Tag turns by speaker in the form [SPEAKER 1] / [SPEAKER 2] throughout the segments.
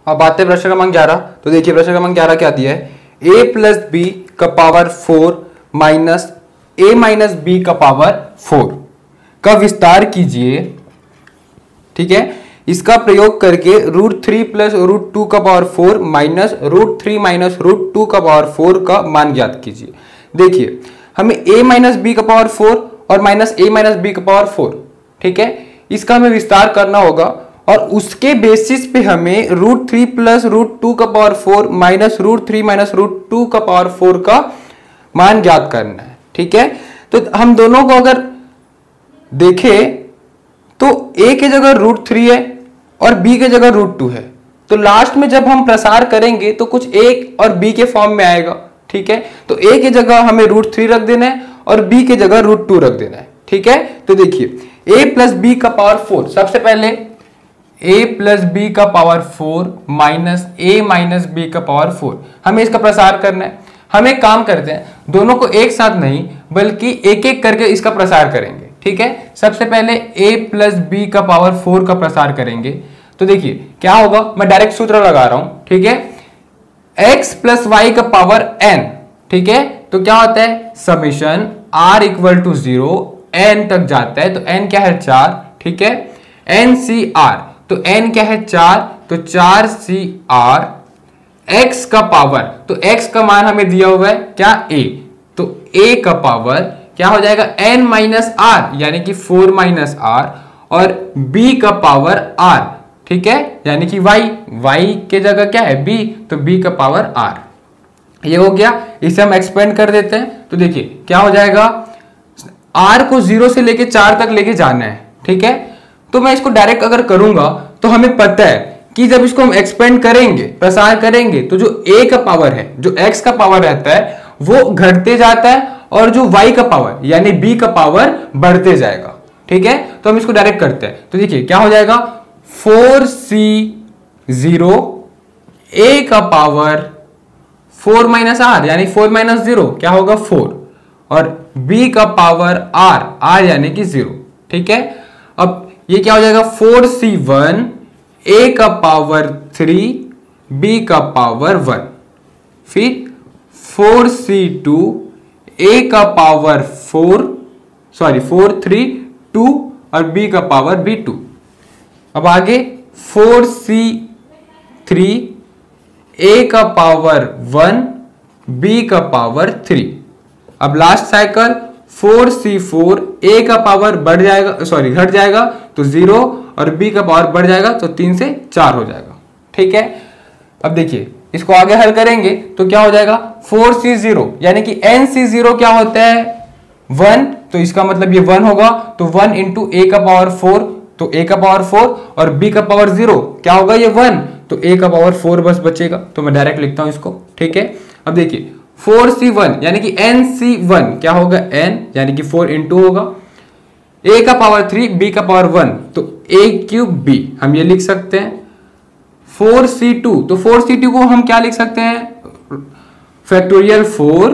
[SPEAKER 1] अब आते हैं प्रश्न क्रमांक 11। तो देखिए प्रश्न क्रमांक 11 क्या दिया है, a प्लस बी का power 4 minus a minus B का पावर 4 का विस्तार कीजिए। ठीक है, इसका प्रयोग करके √3 प्लस √2 का पावर 4 माइनस √3 माइनस √2 का पावर 4 का मान ज्ञात कीजिए। देखिए हमें a माइनस बी का पावर 4 और माइनस a माइनस बी का पावर 4, ठीक है, इसका हमें विस्तार करना होगा और उसके बेसिस पे हमें √3 प्लस √2 का पावर 4 माइनस √3 माइनस √2 का पावर 4 का मान ज्ञात करना है। ठीक है, तो हम दोनों को अगर देखें तो a के जगह √3 है और b के जगह √2 है, तो लास्ट में जब हम प्रसार करेंगे तो कुछ a और b के फॉर्म में आएगा। ठीक है, तो a के जगह हमें √3 रख देना है और b के जगह √2 रख देना है। ठीक है, तो देखिए a प्लस बी का पावर 4, सबसे पहले a प्लस बी का power 4 minus a minus B का पावर 4, हमें इसका प्रसार करना है। हम एक काम करते हैं, दोनों को एक साथ नहीं बल्कि एक एक करके इसका प्रसार करेंगे। ठीक है, सबसे पहले a प्लस बी का पावर 4 का प्रसार करेंगे। तो देखिए क्या होगा, मैं डायरेक्ट सूत्र लगा रहा हूं। ठीक है, x प्लस वाई का पावर n, ठीक है, तो क्या होता है summation r equal to 0 n तक जाता है, तो n क्या है 4। ठीक है, NCR, तो n क्या है 4, तो 4CR x का पावर, तो x का मान हमें दिया हुआ है क्या a, तो a का पावर क्या हो जाएगा n माइनस r यानी कि 4 माइनस r और b का पावर r, ठीक है, यानी कि y के जगह क्या है b, तो b का पावर r। ये हो गया, इसे हम एक्सपेंड कर देते हैं। तो देखिए क्या हो जाएगा, r को 0 से लेके 4 तक लेके जाना है। ठीक है, तो मैं इसको डायरेक्ट अगर करूंगा तो हमें पता है कि जब इसको हम एक्सपेंड करेंगे, प्रसार करेंगे, तो जो a का पावर है, जो x का पावर रहता है वो घटते जाता है और जो y का पावर यानी b का पावर बढ़ते जाएगा। ठीक है, तो हम इसको डायरेक्ट करते हैं। तो देखिए क्या हो जाएगा 4C0 a का पावर 4 माइनस r यानी 4 माइनस 0 क्या होगा 4 और b का पावर r यानी कि 0। ठीक है, अब ये क्या हो जाएगा 4C1 a का पावर 3 b का पावर 1, फिर 4C2 a का पावर 4 2 और b का पावर भी 2। अब आगे 4C3 a का पावर 1 b का पावर 3। अब लास्ट साइकिल 4C4 a का पावर बढ़ जाएगा, घट जाएगा तो 0 और b का पावर बढ़ जाएगा तो 3 से 4 हो जाएगा। ठीक है, अब देखिए इसको आगे हल करेंगे तो क्या हो जाएगा 4C0 यानी कि NC0 क्या होता है 1, तो इसका मतलब ये 1 होगा, तो 1 इंटू a का पावर 4, तो a का पावर 4 और b का पावर 0 क्या होगा ये 1, तो a का पावर 4 बस बचेगा, तो मैं डायरेक्ट लिखता हूं इसको। ठीक है, अब देखिए 4C1 यानी कि NC1 क्या होगा n यानी कि 4 इंटू होगा a का पावर 3 b का पावर 1, तो a क्यूब b हम ये लिख सकते हैं। 4C2, तो 4C2 को हम क्या लिख सकते हैं फैक्टोरियल 4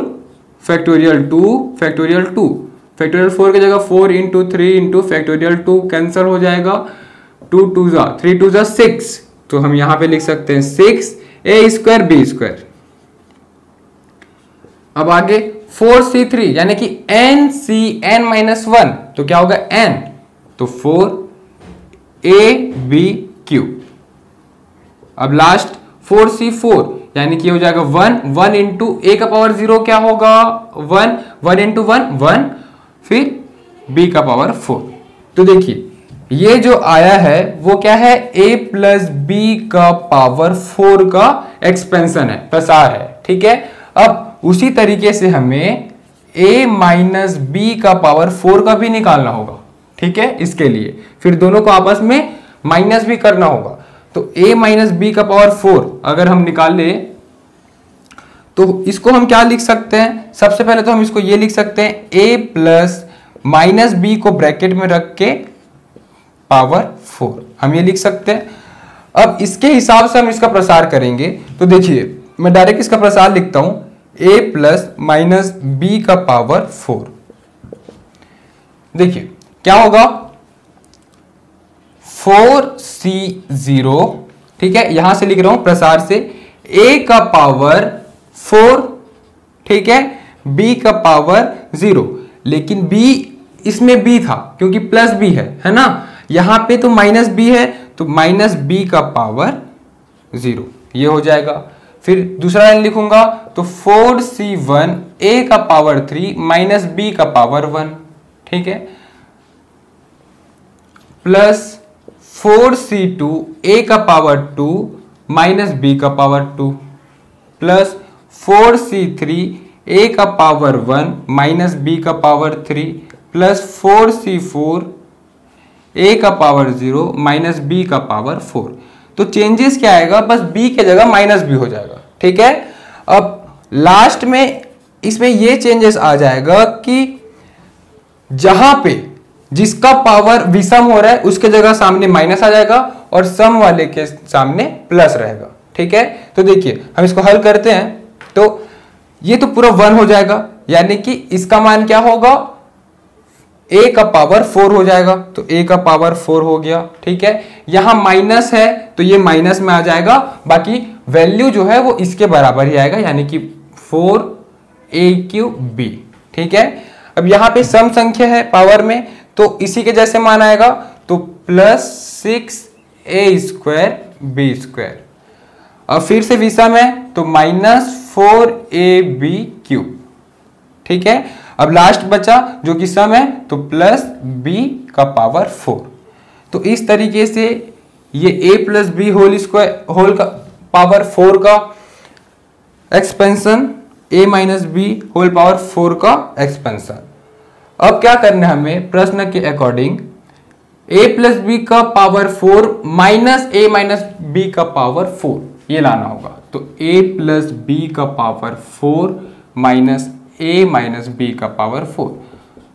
[SPEAKER 1] फैक्टोरियल 2 फैक्टोरियल 2, फैक्टोरियल 4 की जगह 4 इंटू 3 इंटू फैक्टोरियल 2 कैंसिल हो जाएगा, 2 2 जा 3 2 जा 6, तो हम यहां पे लिख सकते हैं 6a स्क्वायर b स्क्वायर। अब आगे 4C3 यानी कि NCn माइनस 1, तो क्या होगा n, तो 4ab क्यूब। अब लास्ट 4C4 यानी कि हो जाएगा 1 इंटू a का पावर 0 क्या होगा 1 इंटू 1 फिर b का पावर 4। तो देखिए ये जो आया है वो क्या है a प्लस b का पावर 4 का एक्सपेंशन है, प्रसार है। ठीक है, अब उसी तरीके से हमें a माइनस बी का पावर 4 का भी निकालना होगा। ठीक है, इसके लिए फिर दोनों को आपस में माइनस भी करना होगा, तो a माइनस बी का पावर 4 अगर हम निकाल ले तो इसको हम क्या लिख सकते हैं, सबसे पहले तो हम इसको ये लिख सकते हैं a प्लस माइनस बी को ब्रैकेट में रख के पावर 4 हम ये लिख सकते हैं। अब इसके हिसाब से हम इसका प्रसार करेंगे, तो देखिए मैं डायरेक्ट इसका प्रसार लिखता हूं a प्लस माइनस बी का पावर 4। देखिए क्या होगा 4C0 ठीक है, यहां से लिख रहा हूं प्रसार से a का पावर 4, ठीक है, b का पावर 0, लेकिन b इसमें b था क्योंकि प्लस b है ना, यहां पे तो माइनस b है तो माइनस b का पावर 0 ये हो जाएगा। फिर दूसरा लाइन लिखूंगा तो 4c1 a का पावर 3 माइनस b का पावर 1, ठीक है, प्लस 4c2 a का पावर 2 माइनस b का पावर 2, प्लस 4c3 a का पावर 1 माइनस b का पावर 3, प्लस 4c4 a का पावर 0 माइनस b का पावर 4। तो चेंजेस क्या आएगा, बस b के जगह माइनस b हो जाएगा, ठीक है। अब लास्ट में इसमें ये चेंजेस आ जाएगा कि जहां पे जिसका पावर विषम हो रहा है उसके जगह सामने माइनस आ जाएगा और सम वाले के सामने प्लस रहेगा, ठीक है। तो देखिए हम इसको हल करते हैं तो ये तो पूरा 1 हो जाएगा, यानी कि इसका मान क्या होगा, a का पावर 4 हो जाएगा, तो a का पावर 4 हो गया, ठीक है। यहां माइनस है तो ये माइनस में आ जाएगा, बाकी वैल्यू जो है वो इसके बराबर ही आएगा, यानी कि 4a3b, ठीक है। अब यहां पे सम संख्या है पावर में तो इसी के जैसे मान आएगा, तो प्लस 6a²b²। अब फिर से विषम है तो माइनस 4ab³, ठीक है। अब लास्ट बचा जो कि सम है तो प्लस b का पावर 4। तो इस तरीके से ये a प्लस बी होल का पावर 4 का expansion, a minus B whole power 4 का एक्सपेंशन। अब क्या करना है हमें प्रश्न के अकॉर्डिंग, a प्लस बी का power 4 minus a minus B का पावर 4 ये लाना होगा। तो a प्लस बी का power 4 minus a minus B का पावर 4,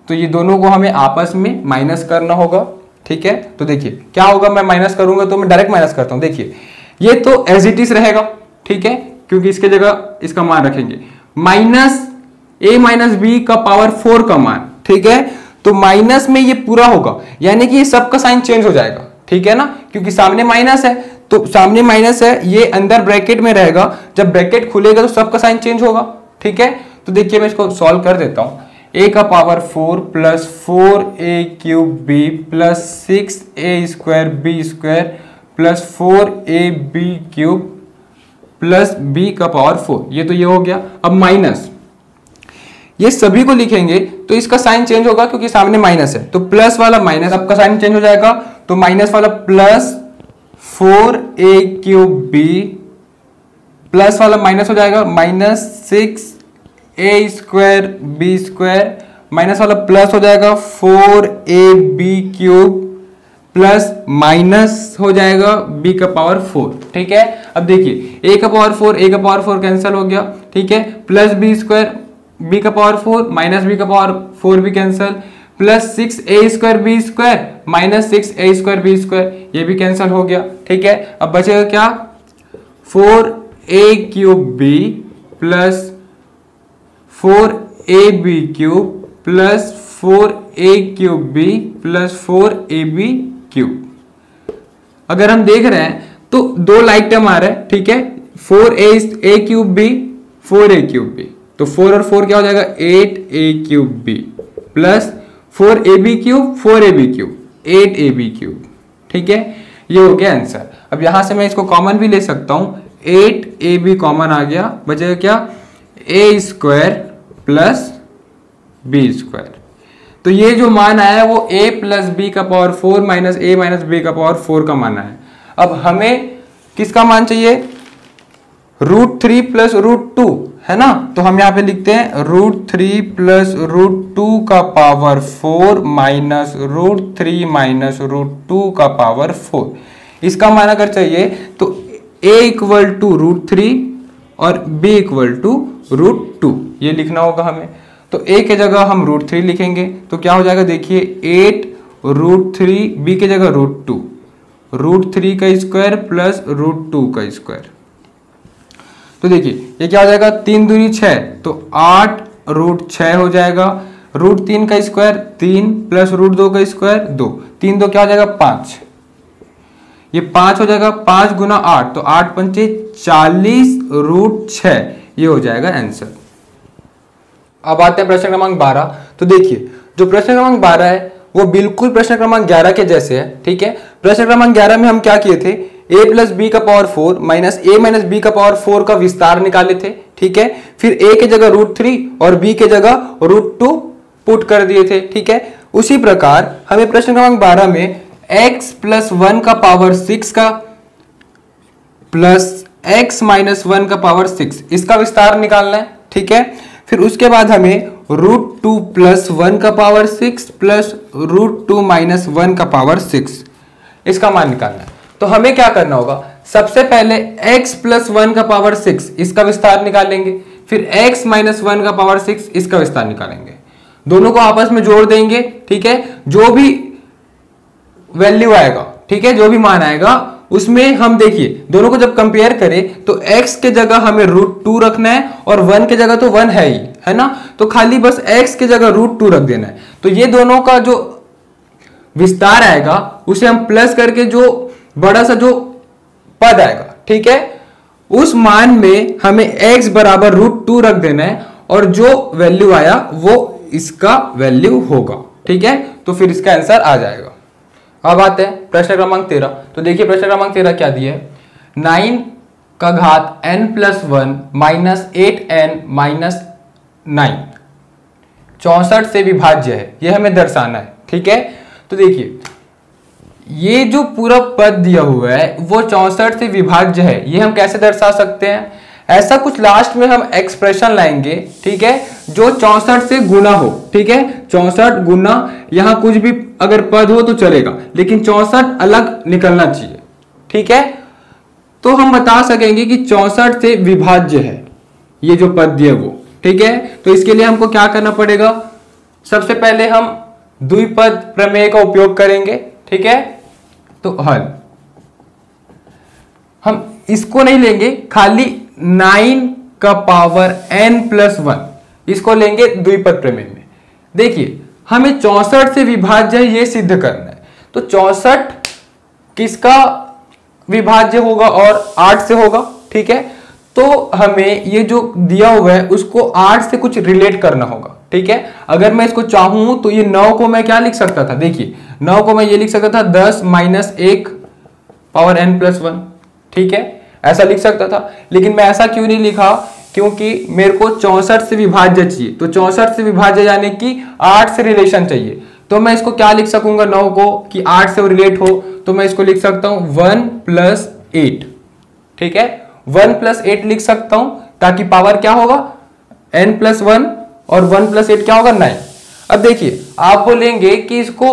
[SPEAKER 1] तो ये दोनों को हमें आपस में माइनस करना होगा, ठीक है। तो देखिए क्या होगा, मैं माइनस करूंगा तो मैं डायरेक्ट माइनस करता हूं, देखिए ये तो एज इट इज रहेगा, ठीक है, क्योंकि इसके जगह इसका मान रखेंगे माइनस a माइनस बी का पावर 4 का मान, ठीक है। तो माइनस में ये पूरा होगा, यानी कि ये सबका साइन चेंज हो जाएगा, ठीक है ना, क्योंकि सामने माइनस है तो सामने माइनस है, ये अंदर ब्रैकेट में रहेगा, जब ब्रैकेट खुलेगा तो सबका साइन चेंज होगा, ठीक है। तो देखिए मैं इसको सॉल्व कर देता हूं, a का power 4 plus 4a³ plus 6a²b² plus 4ab³ plus b का पावर 4, ये तो ये हो गया। अब माइनस, ये सभी को लिखेंगे तो इसका साइन चेंज होगा क्योंकि सामने माइनस है, तो प्लस वाला माइनस आपका साइन चेंज हो जाएगा, तो माइनस वाला प्लस 4a³ प्लस वाला माइनस हो जाएगा माइनस 6a²b² माइनस वाला प्लस हो जाएगा 4ab³ प्लस माइनस हो जाएगा b का पावर 4, ठीक है। अब देखिए a का पावर 4 कैंसिल हो गया, ठीक है, प्लस b² b का पावर 4 माइनस b का पावर 4 भी cancel, plus 6a²b² minus 6a²b² ये भी कैंसिल हो गया, ठीक है। अब बचेगा क्या, 4a³ plus 4ab³ plus 4a³ plus 4ab³। अगर हम देख रहे हैं तो दो लाइक टर्म आ रहा है, ठीक है, 4a³ 4a³ तो 4 और 4 क्या हो जाएगा 8a³ plus 4ab³ 4ab³ 8ab³, ठीक है, ये हो गया आंसर। अब यहां से मैं इसको कॉमन भी ले सकता हूं, 8ab कॉमन आ गया, बचेगा क्या a² प्लस b²। तो ये जो मान आया है वो a प्लस बी का power 4 minus a minus B का पावर 4 का मान है। अब हमें किसका मान चाहिए, √3 प्लस √2 है ना, तो हम यहाँ पे लिखते हैं √3 प्लस √2 का पावर 4 माइनस √3 माइनस √2 का पावर 4। इसका मान अगर चाहिए तो a इक्वल टू √3 और b इक्वल टू √2 ये लिखना होगा हमें। तो a के जगह हम √3 लिखेंगे तो क्या हो जाएगा, देखिए 8√3, b के जगह √2, √3 का स्क्वायर प्लस √2 का स्क्वायर। तो देखिए ये क्या हो जाएगा, 3 दूनी 6 तो 8√6 हो जाएगा, √3 का स्क्वायर 3 प्लस √2 का स्क्वायर 2, 3 2 क्या हो जाएगा 5। ये 5 हो जाएगा, 5 गुना 8 तो 8 पंचे 40√6, ये हो जाएगा आंसर। अब आते हैं प्रश्न क्रमांक 12। तो देखिए जो प्रश्न क्रमांक 12 है वो बिल्कुल प्रश्न क्रमांक 11 के जैसे है, ठीक है। प्रश्न क्रमांक 11 में हम क्या किए थे, a प्लस बी का power 4 minus a minus B का पावर 4 का विस्तार निकाले थे, ठीक है। फिर a के जगह √3 और b के जगह √2 पुट कर दिए थे, ठीक है। उसी प्रकार हमें प्रश्न क्रमांक 12 में x प्लस 1 का पावर 6 का प्लस x माइनस 1 का पावर 6 इसका विस्तार निकालना है, ठीक है। फिर उसके बाद हमें √2 प्लस 1 का पावर 6 प्लस √2 माइनस 1 का पावर 6 इसका मान निकालना है। तो हमें क्या करना होगा, सबसे पहले x प्लस 1 का पावर 6 इसका विस्तार निकालेंगे, फिर x माइनस 1 का पावर 6 इसका विस्तार निकालेंगे, दोनों को आपस में जोड़ देंगे, ठीक है। जो भी वैल्यू आएगा, ठीक है, जो भी मान आएगा उसमें हम देखिए दोनों को जब कंपेयर करें तो x के जगह हमें √2 रखना है और 1 के जगह तो 1 है ही, है ना, तो खाली बस x के जगह √2 रख देना है। तो ये दोनों का जो विस्तार आएगा उसे हम प्लस करके जो बड़ा सा जो पद आएगा, ठीक है, उस मान में हमें x बराबर √2 रख देना है और जो वैल्यू आया वो इसका वैल्यू होगा, ठीक है। तो फिर इसका आंसर आ जाएगा। अब आते हैं प्रश्न क्रमांक 13। तो देखिए प्रश्न क्रमांक 13 क्या दिया है, 9 का घात n plus 1 minus 8n minus 9 64 से विभाज्य है, ये हमें दर्शाना है, ठीक है। तो देखिए ये जो पूरा पद दिया हुआ है वो 64 से विभाज्य है, ये हम कैसे दर्शा सकते हैं, ऐसा कुछ लास्ट में हम एक्सप्रेशन लाएंगे, ठीक है, जो 64 से गुना हो, ठीक है। 64 गुना, यहां कुछ भी अगर पद हो तो चलेगा लेकिन 64 अलग निकलना चाहिए, ठीक है। तो हम बता सकेंगे कि 64 से विभाज्य है ये जो पद दिया वो, ठीक है। तो इसके लिए हमको क्या करना पड़ेगा, सबसे पहले हम द्विपद प्रमेय का उपयोग करेंगे, ठीक है। तो हल हम इसको नहीं लेंगे, खाली 9 का पावर n प्लस 1 इसको लेंगे द्विपद प्रमेय में। देखिए हमें 64 से विभाज्य है ये सिद्ध करना है, तो 64 किसका विभाज्य होगा और 8 से होगा, ठीक है। तो हमें ये जो दिया हुआ है उसको 8 से कुछ रिलेट करना होगा, ठीक है। अगर मैं इसको चाहूं तो ये 9 को मैं क्या लिख सकता था, देखिए 9 को मैं ये लिख सकता था 10 माइनस 1 पावर n प्लस 1, ठीक है, ऐसा लिख सकता था। लेकिन मैं ऐसा क्यों नहीं लिखा, क्योंकि मेरे को 64 से विभाज्य चाहिए, तो 64 से विभाज्य यानी कि 8 से रिलेशन चाहिए। तो मैं इसको क्या लिख सकूंगा 9 को कि 8 से रिलेट हो, तो मैं इसको लिख सकता हूं 1 प्लस 8, ठीक है, 1 प्लस 8 लिख सकता हूं, ताकि पावर क्या होगा n प्लस 1 और 1 प्लस 8 क्या होगा 9। अब देखिए आप बोलेंगे कि इसको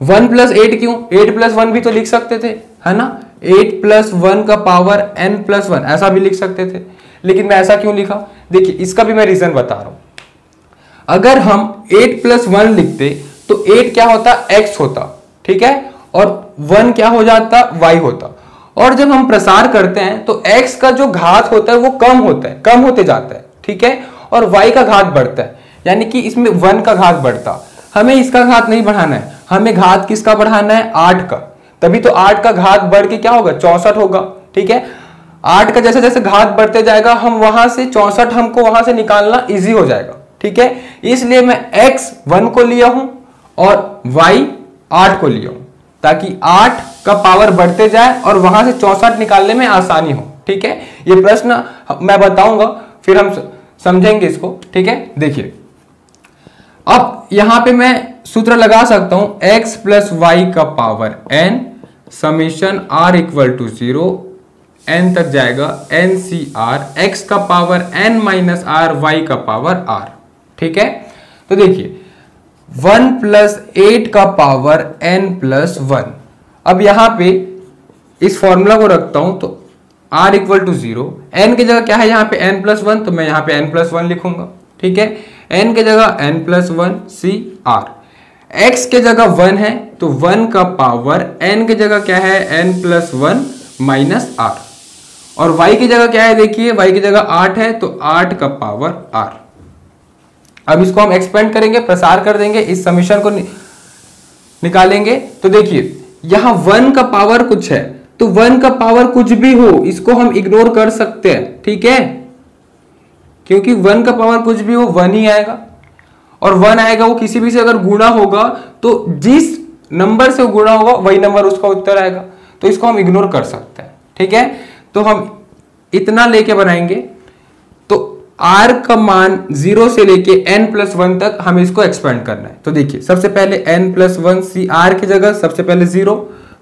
[SPEAKER 1] 1 प्लस 8 क्यों, 8 प्लस 1 भी तो लिख सकते थे, है ना, 8 प्लस 1 का पावर n प्लस 1 ऐसा भी लिख सकते थे, लेकिन मैं ऐसा क्यों लिखा, देखिए इसका भी मैं रीजन बता रहा हूं। अगर हम 8 प्लस 1 लिखते तो 8 क्या होता x होता, ठीक है, और 1 क्या हो जाता y होता, और जब हम प्रसार करते हैं तो x का जो घात होता है वो कम होता है, कम होते जाता है, ठीक है, और y का घात बढ़ता है, यानी कि इसमें 1 का घात बढ़ता। हमें इसका घात नहीं बढ़ाना है, हमें घात किसका बढ़ाना है 8 का, तभी तो 8 का घात बढ़ के क्या होगा 64 होगा, ठीक है। 8 का जैसे जैसे घात बढ़ते जाएगा हम वहां से 64 हमको वहां से निकालना इजी हो जाएगा, ठीक है। इसलिए मैं x 1 को लिया हूं और y 8 को लिया हूं, ताकि 8 का पावर बढ़ते जाए और वहां से 64 निकालने में आसानी हो, ठीक है। ये प्रश्न मैं बताऊंगा फिर हम समझेंगे इसको, ठीक है। देखिए अब यहां पे मैं सूत्र लगा सकता हूं x प्लस वाई का power n summation r equal to 0 n तक जाएगा NCR x का power n minus r y का पावर r, ठीक है। तो देखिए 1 प्लस 8 का पावर n प्लस 1, अब यहां पे इस फॉर्मूला को रखता हूं तो r इक्वल टू 0, n की जगह क्या है यहाँ पे n प्लस 1, तो मैं यहाँ पे n प्लस 1 लिखूंगा, ठीक है। n की जगह n प्लस 1 CR, x के जगह 1 है तो 1 का पावर n की जगह क्या है n प्लस 1 माइनस r, और y की जगह क्या है, देखिए y की जगह 8 है तो 8 का पावर r। अब इसको हम एक्सपेंड करेंगे, प्रसार कर देंगे, इस समीशन को निकालेंगे। तो देखिए यहां 1 का पावर कुछ है तो 1 का पावर कुछ भी हो इसको हम इग्नोर कर सकते हैं, ठीक है, क्योंकि 1 का पावर कुछ भी हो 1 ही आएगा, और 1 आएगा वो किसी भी से अगर गुणा होगा तो जिस नंबर से गुणा होगा वही नंबर उसका उत्तर आएगा, तो इसको हम इग्नोर कर सकते हैं, ठीक है। तो हम इतना लेके बनाएंगे, तो r का मान 0 से लेके n+1 तक हमें इसको एक्सपेंड करना है। तो देखिए सबसे पहले n+1 सी r की जगह सबसे पहले 0,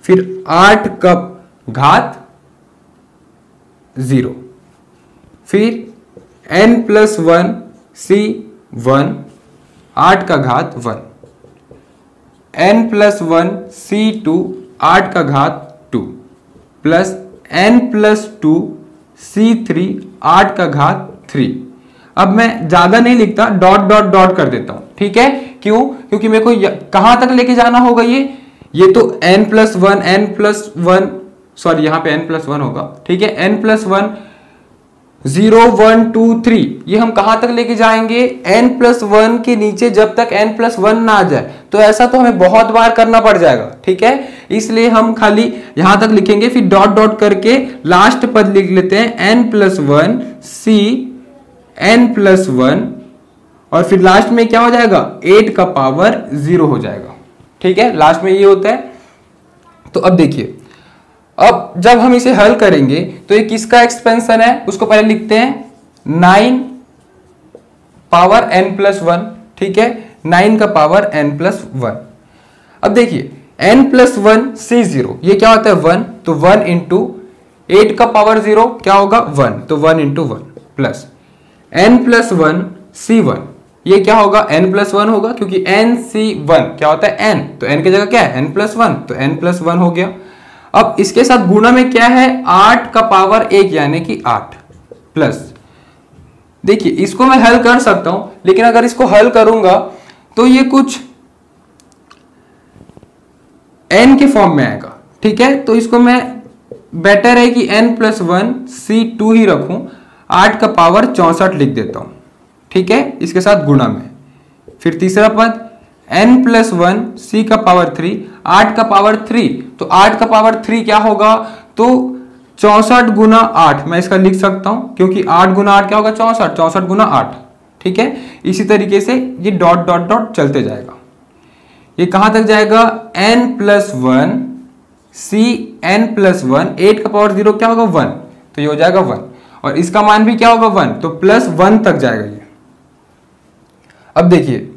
[SPEAKER 1] फिर 8 का घात 0, फिर n+1 सी 1 8 का घात 1, n+1 सी 2 8 का घात 2 प्लस n+2 सी 3 8 का घात 3। अब मैं ज्यादा नहीं लिखता, डॉट डॉट डॉट कर देता हूं, ठीक है। क्यों? क्योंकि मेरे को कहां तक लेके जाना होगा, ये तो n+1 सॉरी यहां पे n+1 होगा, ठीक है, n+1 0 1 2 3 ये हम कहां तक लेके जाएंगे, n+1 के नीचे जब तक n+1 ना आ जाए, तो ऐसा तो हमें बहुत बार करना पड़ जाएगा, ठीक है। इसलिए हम खाली यहां तक लिखेंगे, फिर डॉट डॉट करके लास्ट पद लिख लेते हैं n+1 सी n+1, और फिर लास्ट में क्या हो जाएगा 8 का पावर 0 हो जाएगा, ठीक है, लास्ट में ये होता है। तो अब देखिए, अब जब हम इसे हल करेंगे तो ये किसका एक्सपेंशन है, उसको पहले लिखते हैं 9 पावर n+1, ठीक है, 9 का पावर n+1। अब देखिए n+1 से 0 ये क्या होता है 1, तो 1 इंटू 8 का पावर 0 क्या होगा 1, तो 1 इंटू 1 प्लस n+1 c1 ये क्या होगा n+1 होगा, क्योंकि nc1 क्या होता है n, तो n की जगह क्या है n+1, तो n+1 हो गया। अब इसके साथ गुणा में क्या है 8 का पावर 1 यानी कि 8 प्लस, देखिए इसको मैं हल कर सकता हूं, लेकिन अगर इसको हल करूंगा तो ये कुछ n के फॉर्म में आएगा, ठीक है। तो इसको मैं बेटर है कि n+1 c2 ही रखूं, 8 का पावर 64 लिख देता हूं, ठीक है, इसके साथ गुणा में। फिर तीसरा पद n+1 c का पावर 3 8 का पावर 3, तो 8 का पावर 3 क्या होगा, तो 64 गुना 8 मैं इसका लिख सकता हूं, क्योंकि 8 गुना 8 क्या होगा 64, 64 गुना 8, ठीक है। इसी तरीके से ये डॉट डॉट डॉट चलते जाएगा, ये कहां तक जाएगा n+1 c n+1 8 का पावर 0 क्या होगा 1, तो ये हो जाएगा 1, और इसका मान भी क्या होगा 1, तो +1 तक जाएगा ये। अब देखिए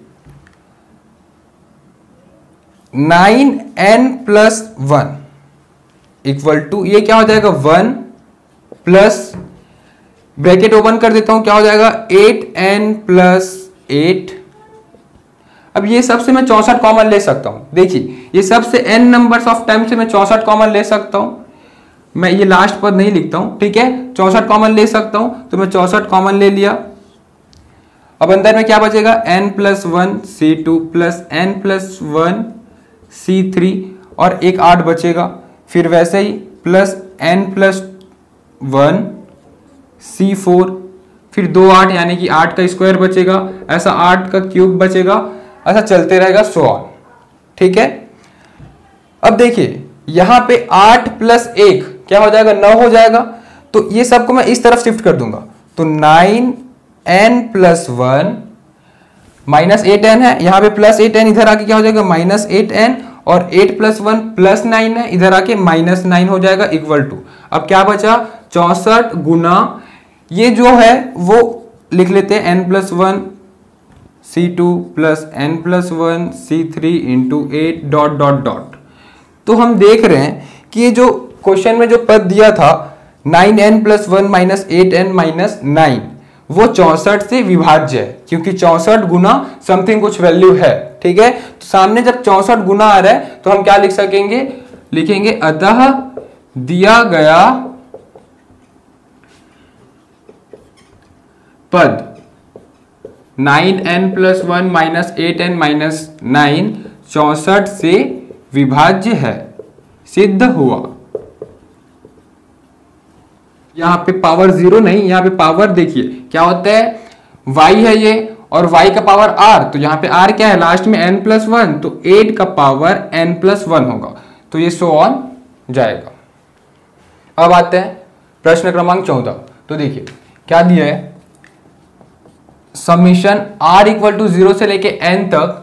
[SPEAKER 1] 9n+1 इक्वल टू ये क्या हो जाएगा 1 प्लस ब्रैकेट ओपन कर देता हूं, क्या हो जाएगा 8n+8। अब ये सबसे मैं 64 कॉमन ले सकता हूं, देखिए ये सबसे n नंबर्स ऑफ टाइम से मैं 64 कॉमन ले सकता हूं, मैं ये लास्ट पद नहीं लिखता हूं, ठीक है, 64 कॉमन ले सकता हूं, तो मैं 64 कॉमन ले लिया। अब अंदर में क्या बचेगा n+1 c2 plus n+1 c3 और एक 8 बचेगा, फिर वैसे ही प्लस n+1 c4, फिर 2 8 यानी कि 8 का स्क्वायर बचेगा, ऐसा 8 का क्यूब बचेगा, ऐसा चलते रहेगा सो ऑन, ठीक है। अब देखिए यहां पे 8 प्लस 1 क्या हो जाएगा 9 हो जाएगा, तो ये सबको मैं इस तरफ शिफ्ट कर दूंगा, तो 9n+1 -8n है, यहां पे +8n इधर आके क्या हो जाएगा -8n, और 8+1 +9 है, इधर आके -9 हो जाएगा इक्वल टू, अब क्या बचा 64 गुना ये जो है वो लिख लेते हैं n+1 c2 plus n+1 c3 into 8 dot dot dot. तो हम देख रहे हैं कि ये जो क्वेश्चन में जो पद दिया था 9n+1 -8n -9 वो 64 से विभाज्य है, क्योंकि 64 गुना समथिंग कुछ वैल्यू है, ठीक है। तो सामने जब 64 गुना आ रहा है तो हम क्या लिख सकेंगे, लिखेंगे अतः दिया गया पद 9n+1 -8n -9 64 से विभाज्य है, सिद्ध हुआ। यहां पे पावर 0 नहीं, यहां पे पावर देखिए क्या होता है y है ये, और y का पावर r, तो यहां पे r क्या है लास्ट में n+1, तो 8 का पावर n+1 होगा, तो ये सो ऑन जाएगा। अब आते हैं प्रश्न क्रमांक 14। तो देखिए क्या दिया है, समीशन r इक्वल टू 0 से लेके n तक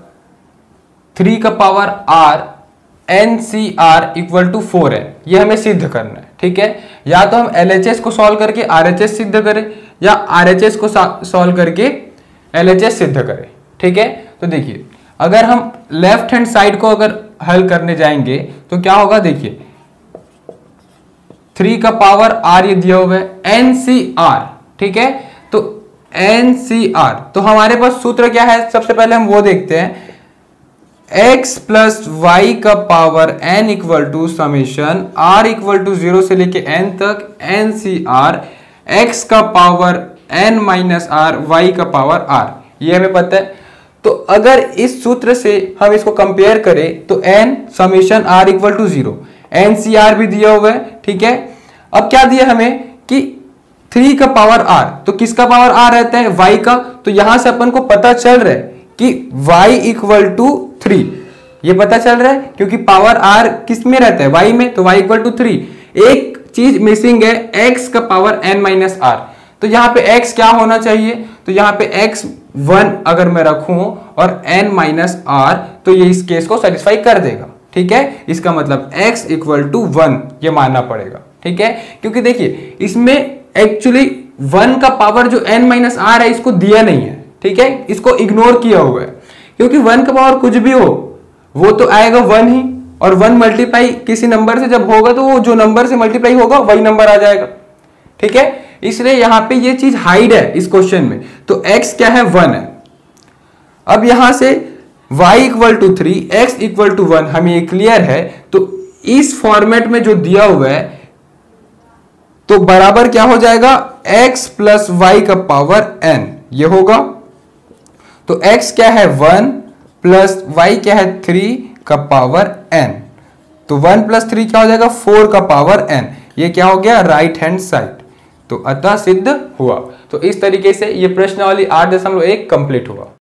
[SPEAKER 1] 3 का power r NCR equal to 4 है, ये हमें सिद्ध करना है। ठीक है, या तो हम LHS को सॉल्व करके RHS सिद्ध करें या RHS को सॉल्व करके LHS सिद्ध करें। ठीक है, तो देखिए अगर हम लेफ्ट हैंड साइड को अगर हल करने जाएंगे तो क्या होगा, देखिए 3 का पावर r ये दिया हुआ है NCR। ठीक है, तो NCR, तो हमारे पास सूत्र क्या है, सबसे पहले हम वो देखते हैं, x प्लस वाई का power n equal to summation r equal to 0 से लेके n तक NCR x का power n minus r y का पावर r, ये हमें पता है। तो अगर इस सूत्र से हम इसको कंपेयर करें तो n summation r equal to 0, NCR भी दिया हुआ है। ठीक है, अब क्या दिया हमें कि 3 का पावर r, तो किसका पावर r रहता है, y का, तो यहां से अपन को पता चल रहा है कि y इक्वल टू 3, ये पता चल रहा है क्योंकि पावर r किस में रहता है, y में, तो y इक्वल टू 3। एक चीज मिसिंग है, x का पावर n माइनस r, तो यहाँ पे x क्या होना चाहिए, तो यहाँ पे x 1 अगर मैं रखूं और n माइनस r, तो ये इस केस को सेटिस्फाई कर देगा। ठीक है, इसका मतलब x इक्वल टू 1 ये मानना पड़ेगा। ठीक है, क्योंकि देखिए इसमें एक्चुअली 1 का पावर जो n माइनस r है इसको दिया नहीं है। ठीक है, इसको इग्नोर किया हुआ है, क्योंकि 1 का पावर कुछ भी हो वो तो आएगा 1 ही, और 1 मल्टीप्लाई किसी नंबर से जब होगा तो वो जो नंबर से मल्टीप्लाई होगा वही नंबर आ जाएगा। ठीक है, इसलिए यहां पे ये चीज हाइड है इस क्वेश्चन में, तो x क्या है, 1 है। अब यहां से y equal to 3, x equal to 1 हमें ये क्लियर है, तो इस फॉर्मेट में जो दिया हुआ है तो बराबर क्या हो जाएगा, x प्लस वाई का पावर n, ये होगा। तो x क्या है 1 प्लस y क्या है 3 का पावर n, तो 1 प्लस 3 क्या हो जाएगा 4 का पावर n, ये क्या हो गया राइट हैंड साइड, तो अतः सिद्ध हुआ। तो इस तरीके से ये प्रश्नावली 8.1 कंप्लीट हुआ।